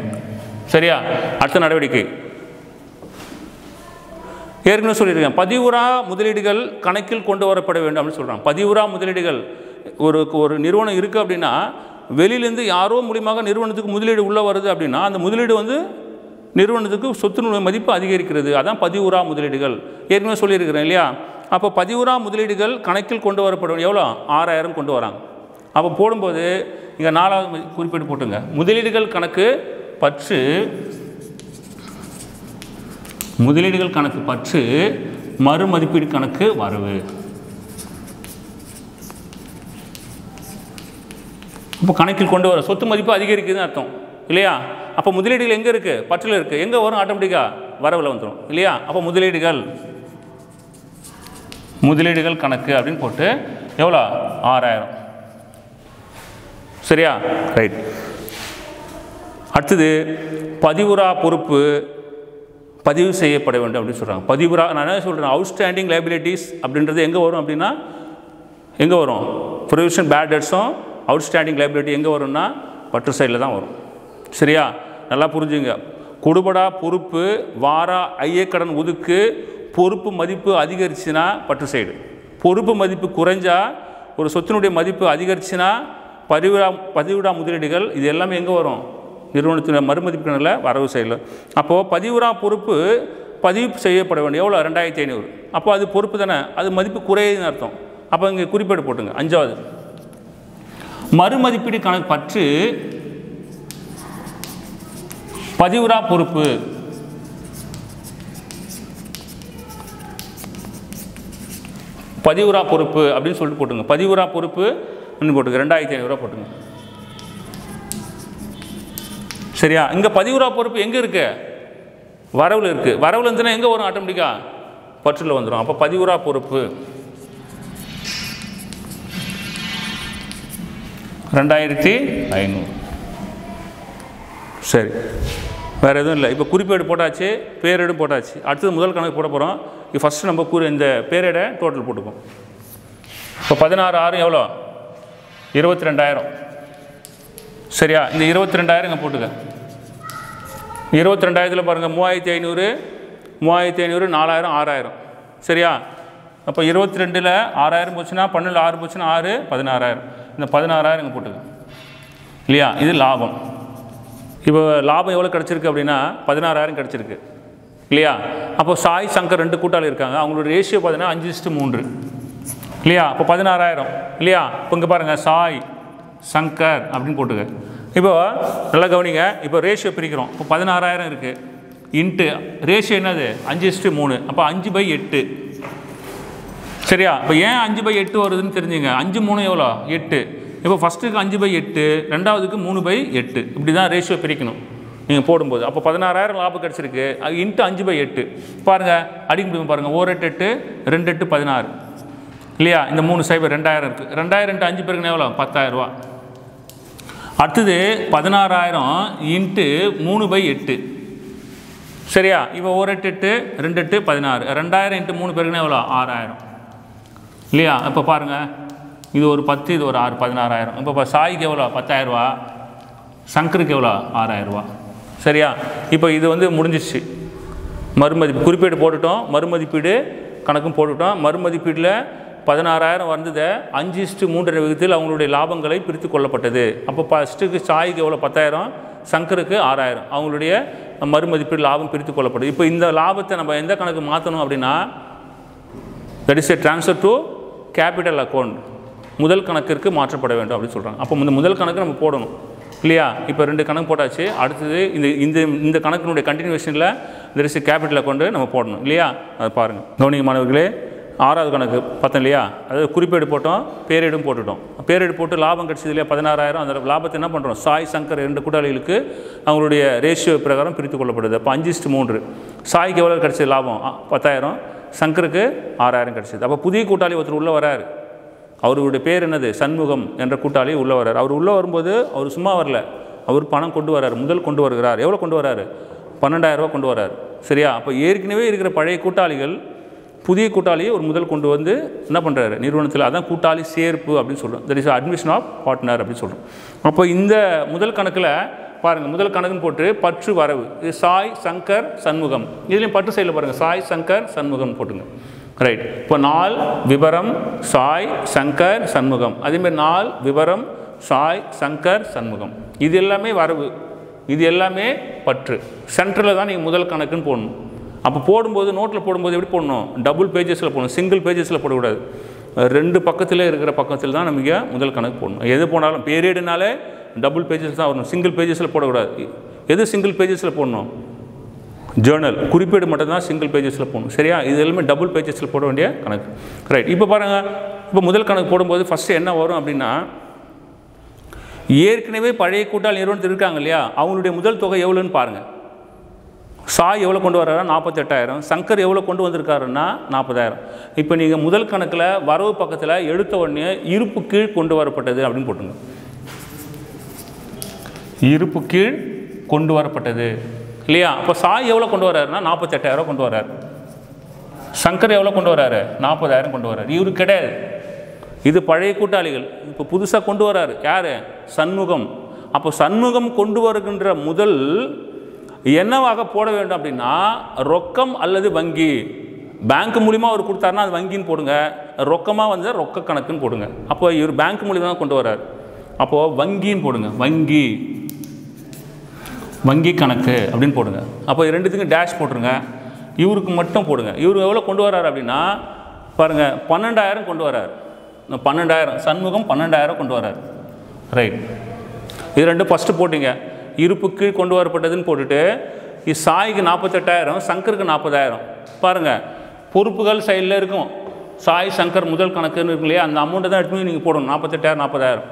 சரியா? அடுத்த நடவடிக்கை, ஏற்கனவே சொல்லியிருக்கேன், பதிவுறா முதலீடுகள் கணக்கில் கொண்டு வரப்பட வேண்டும் அப்படின்னு சொல்கிறாங்க. பதிவுறா முதலீடுகள் ஒரு நிறுவனம் இருக்குது அப்படின்னா வெளியிலேருந்து யாரோ மூலியமாக நிறுவனத்துக்கு முதலீடு உள்ளே வருது அப்படின்னா அந்த முதலீடு வந்து நிறுவனத்துக்கு சொத்தினுடைய மதிப்பு அதிகரிக்கிறது. அதான் பதிவுறா முதலீடுகள். ஏற்கனவே சொல்லியிருக்கிறேன் இல்லையா? அப்போ பதிவுறா முதலீடுகள் கணக்கில் கொண்டு வரப்படும். எவ்வளோ? 6000 கொண்டு வராங்க. அப்போ போடும்போது இங்கே 4வது குறிப்பிட்டு போட்டுங்க, முதலீடுகள் கணக்கு பற்று, முதலீடுகள் கணக்கு பற்று மறுமதிப்பீடு கணக்கு வரவு. இப்போ கணக்கில் கொண்டு வர சொத்து மதிப்பு அதிகரிக்குதுன்னு அர்த்தம் இல்லையா? அப்போ முதலீடுகள் எங்கே இருக்குது? பற்றில் இருக்குது. எங்கே வரும்? ஆட்டோமேட்டிக்காக வரவில் வந்துடும் இல்லையா? அப்போ முதலீடுகள் கணக்கு அப்படின்னு போட்டு எவ்வளோ? 6000. சரியா? ரைட். அடுத்தது பதிவுறா பொறுப்பு பதிவு செய்யப்பட வேண்டும் அப்படின்னு சொல்கிறாங்க. பதிவுறா, நான் என்ன சொல்கிறேன், அவுட்ஸ்டாண்டிங் லைபிலிட்டிஸ் அப்படின்றது எங்கே வரும் அப்படின்னா எங்கே வரும்? ப்ரொவிஷன் பேட் டெட்ஸும் அவுட்ஸ்டாண்டிங் லைபிலிட்டி எங்கே வரும்னா பற்று சைடில் தான் வரும். சரியா? நல்லா புரிஞ்சுங்க. கொடுபடா பொறுப்பு வார ஐயக்கடன் ஒதுக்கு பொறுப்பு மதிப்பு அதிகரிச்சுன்னா பற்று சைடு, பொறுப்பு மதிப்பு குறைஞ்சா ஒரு சொத்தினுடைய மதிப்பு அதிகரிச்சுன்னா பதிவுறா முதலீடுகள் இது எல்லாமே எங்கே வரும்? நிறுவனத்தின் மறுமதிப்பில் வரவு சைடில். அப்போது பதிவுறா பொறுப்பு பதிவு செய்யப்பட வேண்டும். எவ்வளோ? 2500. அப்போ அது பொறுப்பு தானே, அது மதிப்பு குறையுதுன்னு அர்த்தம். அப்போ இங்கே குறிப்பேடு போட்டுங்க. 5வது மறுமதிப்பீடு கணக்கு பற்று பதிவுறா பொறுப்பு, பதிவுறா பொறுப்பு அப்படின்னு சொல்லிட்டு போட்டுங்க. பதிவுறா பொறுப்பு போட்டுங்க 2500 போட்டுங்க. சரியா? இங்கே பதிவுறா பொறுப்பு எங்கே இருக்கு? வரவில் இருக்குது. வரவில் இருந்துன்னா எங்கே வரும்? ஆட்டோமேட்டிக்காக பற்றில் வந்துடும். அப்போ பதிவுறா பொறுப்பு 2500. சரி, வேறு எதுவும் இல்லை. இப்போ குறிப்பேடு போட்டாச்சு, பேரேடும் போட்டாச்சு. அடுத்தது முதல் கணக்கு போட போகிறோம். இப்போ ஃபஸ்ட்டு நம்ம இந்த பேரேடை டோட்டல் போட்டுப்போம். இப்போ 16 எவ்வளோ? 22,000. சரியா? இந்த 22,000 இங்கே போட்டுக்க. 22,000 பாருங்கள் 3,500, 3,500, 4,000, 6,000. சரியா? அப்போ 22ல் 6,000 போச்சுன்னா, 12ல் 6 போச்சுன்னா 6, 16,000. இந்த 16,000 இங்கே போட்டுக்க இல்லையா? இது லாபம். இப்போ லாபம் எவ்வளோ கிடச்சிருக்கு அப்படின்னா 16,000 கிடச்சிருக்கு இல்லையா? அப்போ சாய் சங்கர் 2 கூட்டாளி இருக்காங்க. அவங்களோட ரேஷியோ பார்த்தீங்கன்னா 5:3 இல்லையா? அப்போ 16,000 இல்லையா? இப்போ இங்கே பாருங்கள் சாய் சங்கர் அப்படின்னு போட்டுக்க. இப்போ நல்லா கவனிங்க. இப்போ ரேஷியோ பிரிக்கிறோம். இப்போ 16,000 இருக்குது இன்ட்டு ரேஷியோ என்னது? 5:3. அப்போ 5/8. சரியா? இப்போ ஏன் 5/8 வருதுன்னு தெரிஞ்சுங்க. 5 3 எவ்வளோ? 8. இப்போ ஃபஸ்ட்டுக்கு 5/8, ரெண்டாவதுக்கு 3/8. இப்படி தான் ரேஷியோ பிரிக்கணும் நீங்கள் போடும்போது. அப்போ 16,000 லாபம் கிடச்சிருக்கு. இன்ட்டு 5/8 பாருங்கள், அடிக்க முடியும் பாருங்கள். 1 8 8, 2 8 16 இல்லையா? இந்த 3 0 2,000 இருக்குது. 2,000 இன்ட்டு 5 பேருக்கு எவ்வளோ? 10,000 ரூபா. அடுத்தது 16,000 இன்ட்டு 3/8. சரியா? இப்போ 1 8 8, 2 8 16. 2,000 இன்ட்டு 3 பேருக்கு எவ்வளோ? 6,000 இல்லையா? இப்போ பாருங்கள், இது ஒரு 10, இது ஒரு 6, 16,000. இப்போ சாய்க்கு எவ்வளோ? 10,000 ரூபா. சங்கருக்கு எவ்வளோ? 6,000 ரூபா. சரியா? இப்போ இது வந்து முடிஞ்சிச்சு. மறுமதிப்பு குறிப்பீடு போட்டுட்டோம், மறுமதிப்பீடு கணக்கும் போட்டுட்டோம். மறுமதிப்பீட்டில் 16,000 வந்ததை 5:3 விகிதத்தில் அவங்களுடைய லாபங்களை பிரித்து கொள்ளப்பட்டது. அப்போ ஃபஸ்ட்டுக்கு சாய்க்கு எவ்வளோ? 10,000, சங்கருக்கு 6,000. அவங்களுடைய மறுமதிப்பீடு லாபம் பிரித்து கொள்ளப்படுது. இப்போ இந்த லாபத்தை நம்ம எந்த கணக்கு மாற்றணும் அப்படின்னா, that is a transfer to capital account, முதல் கணக்கிற்கு மாற்றப்பட வேண்டும் அப்படின்னு சொல்கிறாங்க. அப்போ இந்த முதல் கணக்கு நம்ம போடணும் இல்லையா? இப்போ 2 கணக்கு போட்டாச்சு. அடுத்தது இந்த கணக்கினுடைய கண்டினியூஷனில் that is a capital account நம்ம போடணும் இல்லையா? அதை பாருங்கள், கவனிங்க மாணவர்களே. 6வது கணக்கு பார்த்தோம் இல்லையா? அதாவது குறிப்பேடு போட்டோம், பேரேடும் போட்டுட்டோம். பேரேடு போட்டு லாபம் கிடச்சது இல்லையா? 16,000. அந்த லாபத்தை என்ன பண்ணுறோம்? சாய் சங்கர் 2 கூட்டாளிகளுக்கு அவங்களுடைய ரேஷியோ பிரகாரம் பிரித்து கொள்ளப்படுது. அப்போ 5:3. சாய்க்கு எவ்வளோ கிடச்சது லாபம்? 10,000. சங்கருக்கு 6,000 கிடச்சிது. அப்போ புதிய கூட்டாளி ஒருத்தர் உள்ளே வராரு. அவருடைய பேர் என்னது? சண்முகம் என்ற கூட்டாளி உள்ளே வர்றார். அவர் உள்ளே வரும்போது அவர் சும்மா வரல, அவர் பணம் கொண்டு வர்றார், முதல் கொண்டு வருகிறார். எவ்வளோ கொண்டு வர்றாரு? 12,000 ரூபா கொண்டு வர்றார். சரியா? அப்போ ஏற்கனவே இருக்கிற பழைய கூட்டாளிகள் புதிய கூட்டாளியை ஒரு முதல் கொண்டு வந்து என்ன பண்ணுறாரு நிறுவனத்தில்? அதான் கூட்டாளி சேர்ப்பு அப்படின்னு சொல்கிறோம். That is admission of partner அப்படின்னு சொல்கிறோம். அப்போ இந்த முதல் கணக்கில் பாருங்கள், முதல் கணக்குன்னு போட்டு பற்று வரவு இது சாய் சங்கர் சண்முகம். இதுலேயும் பற்று சைடில் பாருங்கள், சாய் சங்கர் சண்முகம் போட்டுங்க. ரைட். இப்போ நாள் விவரம் சாய் சங்கர் சண்முகம், அதேமாதிரி நாள் விவரம் சாய் சங்கர் சண்முகம். இது எல்லாமே வரவு, இது எல்லாமே பற்று. சென்டரில் தான் நீங்கள் முதல் கணக்குன்னு போடணும். அப்போ போடும்போது நோட்டில் போடும்போது எப்படி போடணும்? டபுள் பேஜஸில் போடணும், சிங்கிள் பேஜஸில் போடக்கூடாது. 2 பக்கத்தில் இருக்கிற பக்கத்தில் தான் நமக்கு முதல் கணக்கு போடணும். எது போனாலும் பீரியடுனாலே டபுள் பேஜஸ் தான் வரணும், சிங்கிள் பேஜஸில் போடக்கூடாது. எது சிங்கிள் பேஜஸில் போடணும்? ஜேர்னல் குறிப்பீடு மட்டும்தான் சிங்கிள் பேஜஸில் போடணும். சரியா? இது எல்லாமே டபுள் பேஜஸில் போட வேண்டிய கணக்கு. ரைட். இப்போ பாருங்கள், இப்போ முதல் கணக்கு போடும்போது ஃபஸ்ட்டு என்ன வரும் அப்படின்னா, ஏற்கனவே பழைய கூட்டாளி நிறுவனத்தில் இருக்காங்க இல்லையா, அவங்களுடைய முதல் தொகை எவ்வளோன்னு பாருங்கள். சாய் எவ்வளோ கொண்டு வர்றாரா? 48,000. சங்கர் எவ்வளோ கொண்டு வந்திருக்காருன்னா 40,000. இப்போ நீங்கள் முதல் கணக்கில் வரவு பக்கத்தில் எடுத்த உடனே இருப்பு கீழ் கொண்டு வரப்பட்டது அப்படின்னு போட்டுங்க. இருப்பு கீழ் கொண்டு வரப்பட்டது இல்லையா? அப்போ சாய் எவ்வளோ கொண்டு வர்றாருன்னா 48,000 கொண்டு வர்றாரு. சங்கர் எவ்வளோ கொண்டு வர்றாரு? 40,000 கொண்டு வர்றாரு. இவரு கிடையாது, இது பழைய கூட்டாளிகள். இப்போ புதுசாக கொண்டு வர்றாரு யார்? சண்முகம். அப்போ சண்முகம் கொண்டு வருகின்ற முதல் என்னவாக போட வேண்டும் அப்படின்னா, ரொக்கம் அல்லது வங்கி. பேங்க் மூலிமா அவர் கொடுத்தாருன்னா அது வங்கின்னு போடுங்க, ரொக்கமாக வந்து ரொக்க கணக்குன்னு போடுங்க. அப்போ இவர் பேங்க் மூலிமா தான் கொண்டு வர்றார், அப்போது வங்கின்னு போடுங்க. வங்கி கணக்கு அப்படின்னு போடுங்க. அப்போ 2த்துக்கும் டேஷ் போட்டுருங்க, இவருக்கு மட்டும் போடுங்க. இவர் எவ்வளோ கொண்டு வர்றார் அப்படின்னா பாருங்கள், 12,000 கொண்டு வர்றார். 12,000 சண்முகம் 12,000 கொண்டு வர்றார். ரைட். இது 2 ஃபஸ்ட்டு போட்டிங்க. இருப்பு கீழ் கொண்டு வரப்பட்டதுன்னு போட்டுட்டு, இது சாய்க்கு 48,000, சங்கருக்கு 40,000. பாருங்கள், பொறுப்புகள் சைடில் இருக்கும். சாய் சங்கர் முதல் கணக்குன்னு இருக்கு இல்லையா, அந்த அமௌண்ட்டை தான் எடுத்து நீங்கள் போடணும். 48,000 40,000.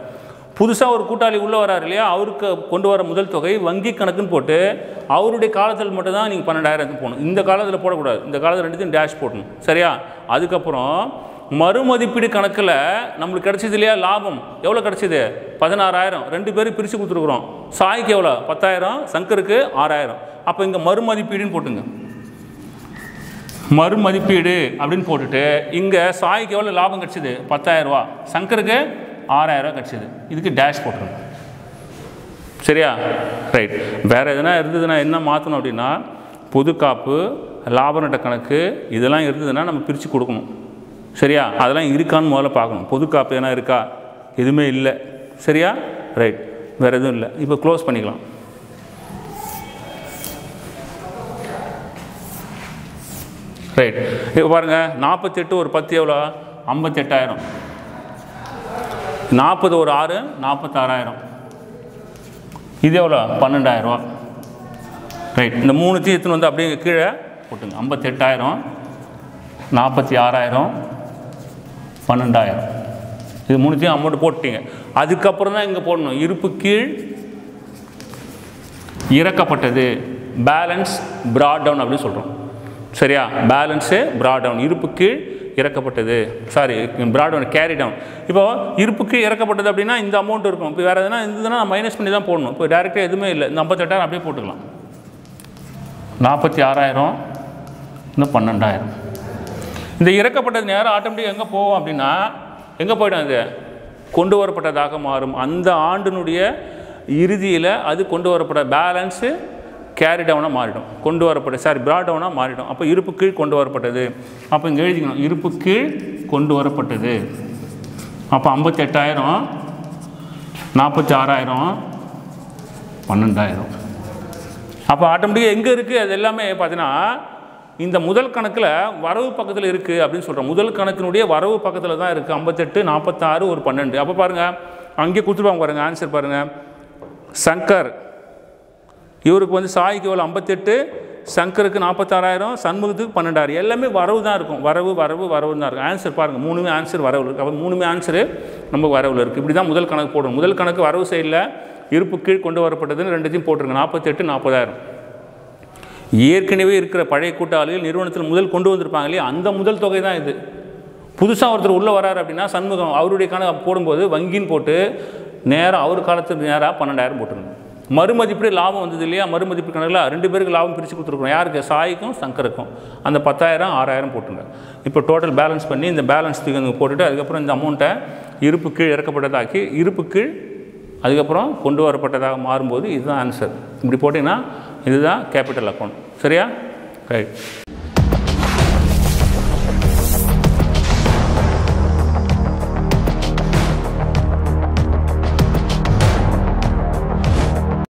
புதுசாக ஒரு கூட்டாளி உள்ளே வராரு இல்லையா, அவருக்கு கொண்டு வர முதல் தொகை வங்கி கணக்குன்னு போட்டு அவருடைய காலத்தில் மட்டும்தான் நீங்கள் 12,000 போகணும். இந்த காலத்தில் போடக்கூடாது. இந்த காலத்தில் ரெண்டுத்தையும் டேஷ் போடணும். சரியா? அதுக்கப்புறம் மறுமதிப்பீடு கணக்கில் நம்மளுக்கு கிடச்சிது இல்லையா லாபம், எவ்வளோ கிடச்சிது? 16,000. 2 பேரும் பிரித்து கொடுத்துருக்குறோம். சாய்க்கு எவ்வளோ? 10,000, சங்கருக்கு 6,000. அப்போ இங்கே மறுமதிப்பீடுன்னு போட்டுங்க. மறுமதிப்பீடு அப்படின்னு போட்டுட்டு இங்கே சாய்க்கு எவ்வளோ லாபம் கிடச்சிது? 10,000 ரூபா. சங்கருக்கு 6,000 ரூபா கிடச்சிது. இதுக்கு டேஷ் போட்டுருங்க. சரியா? ரைட். வேறு எதுனா இருந்ததுன்னா என்ன மாற்றணும் அப்படின்னா, பொது காப்பு, லாப நட்ட கணக்கு இதெல்லாம் இருந்ததுன்னா நம்ம பிரித்து கொடுக்கணும். சரியா? அதெல்லாம் இருக்கான்னு முதல்ல பார்க்கணும். பொது காப்பு எதனா இருக்கா? எதுவுமே இல்லை. சரியா? ரைட். வேறு எதுவும் இல்லை. இப்போ க்ளோஸ் பண்ணிக்கலாம். ரைட். இப்போ பாருங்கள், 48 ஒரு 10 எவ்வளோ? 58,000. 40 ஒரு 6 46,000. இது எவ்வளோ? 12,000 ரூபா. ரைட். இந்த 3த்தையும் எடுத்துன்னு வந்து அப்படியே கீழே போட்டுங்க. 58,000, 46,000, 12,000. இது 3த்தையும் அமௌண்ட் போட்டுட்டீங்க. அதுக்கப்புறம் தான் இங்கே போடணும். இருப்பு கீழ் இறக்கப்பட்டது, பேலன்ஸ் ப்ராட் டவுன் அப்படின்னு சொல்கிறோம். சரியா? பேலன்ஸு ப்ராட் டவுன், இருப்பு கீழ் இறக்கப்பட்டது, sorry brought down carry down. இப்போது இருப்புக்கு இறக்கப்பட்டது அப்படின்னா இந்த அமௌண்ட் இருக்கும். இப்போ வேறு எதுனா இருந்ததுன்னா மைனஸ் பண்ணி தான் போடணும். இப்போ டேரெக்டாக எதுவுமே இல்லை. இந்த 58,000 அப்படியே போட்டுக்கலாம். 46,000, இன்னும் 12,000. இந்த இறக்கப்பட்டது நேரம் ஆட்டோமேட்டிக்காக எங்கே போவோம் அப்படின்னா, எங்கே போய்டும்? அது கொண்டு வரப்பட்டதாக மாறும். அந்த ஆண்டினுடைய இறுதியில் அது கொண்டு வரப்பட்ட பேலன்ஸு கேரி டவுனாக மாறிடும். கொண்டு வரப்பட்ட ப்ராட் டவுனாக மாறிடும். அப்போ இருப்பு கீழ் கொண்டு வரப்பட்டது. அப்போ இங்கே எழுதிக்கணும், இருப்பு கீழ் கொண்டு வரப்பட்டது. அப்போ 58,000, 46,000, 12,000. அப்போ ஆட்டோமேட்டிக்காக எங்கே இருக்குது? அது எல்லாமே பார்த்தீங்கன்னா இந்த முதல் கணக்கில் வரவு பக்கத்தில் இருக்குது அப்படின்னு சொல்கிறோம். முதல் கணக்கினுடைய வரவு பக்கத்தில் தான் இருக்குது. 58, 46, ஒரு 12. அப்போ பாருங்கள், அங்கேயே கொடுத்துருவாங்க பாருங்கள். ஆன்சர் பாருங்கள். சங்கர் இவருக்கு வந்து சாய்க்கு எவ்வளோ? 58, சங்கருக்கு 46,000, சண்முகத்துக்கு 12,000. எல்லாமே வரவு தான் இருக்கும். வரவு வரவு வரவு தான் இருக்கும். ஆன்சர் பாருங்கள், 3மே ஆன்சர் வரவு இருக்குது. அப்போ 3மே ஆன்சரு நமக்கு வரவில் இருக்குது. இப்படி தான் முதல் கணக்கு போடணும். முதல் கணக்கு வரவு சைடில் இருப்பு கீழ் கொண்டு வரப்பட்டதுன்னு 2த்தையும் போட்டுருங்க. 48, 40,000. ஏற்கனவே இருக்கிற பழைய கூட்டாளிகள் நிறுவனத்தில் முதல் கொண்டு வந்திருப்பாங்க இல்லையா, அந்த முதல் தொகை தான் இது. புதுசாக ஒருத்தர் உள்ளே வராரு அப்படின்னா சண்முகம் அவருடைய கணக்கு போடும்போது வங்கின்னு போட்டு நேராக அவர் காலத்துக்கு நேராக 12,000 போட்டுருங்க. மறுமதிப்பீடு லாபம் வந்தது இல்லையா, மறுமதிப்பீடு கணக்கில் 2 பேருக்கு லாபம் பிரித்து கொடுத்துருக்கோம். யாருக்கு? சாய்க்கும் சங்கருக்கும். அந்த 10,000, 6,000 போட்டுருங்க. இப்போ டோட்டல் பேலன்ஸ் பண்ணி இந்த பேலன்ஸ் தூக்கி போட்டுட்டு அதுக்கப்புறம் இந்த அமௌண்ட்டை இருப்பு கீழ் இறக்கப்பட்டதாக்கி இருப்பு கீழ் அதுக்கப்புறம் கொண்டு வரப்பட்டதாக மாறும்போது இதுதான் ஆன்சர். இப்படி போட்டிங்கன்னா இதுதான் கேபிட்டல் அக்கௌண்ட். சரியா? ரைட்.